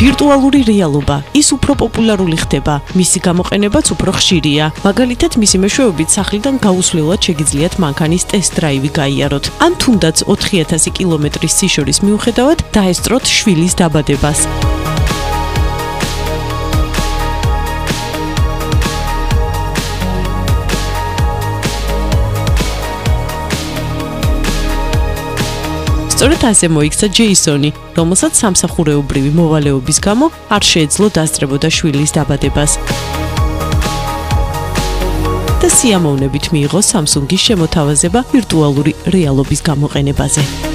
ვირტუალური რეალობა ის უფრო პოპულარული ხდება, მისი გამოყენებაც უფრო ხშირია. მაგალითად, მისი მეშვეობით სახლიდან გაუსვლელად შეგიძლიათ მანქანის ტესტ-დრაივი გაიაროთ. ან თუნდაც 4000 კილომეტრის სიშორის მიუხედავად დაესწროთ შვილის დაბადებას. სწორედ ასე მოიქცა ჯეისონი, რომელსაც სამსახურეობრივი მოვალეობის გამო არ შეეძლო დასწრებოდა შვილის დაბადებას. და სიამოვნებით მიიღო Samsung-ის შემოთავაზება ვირტუალური რეალობის გამოყენებაზე.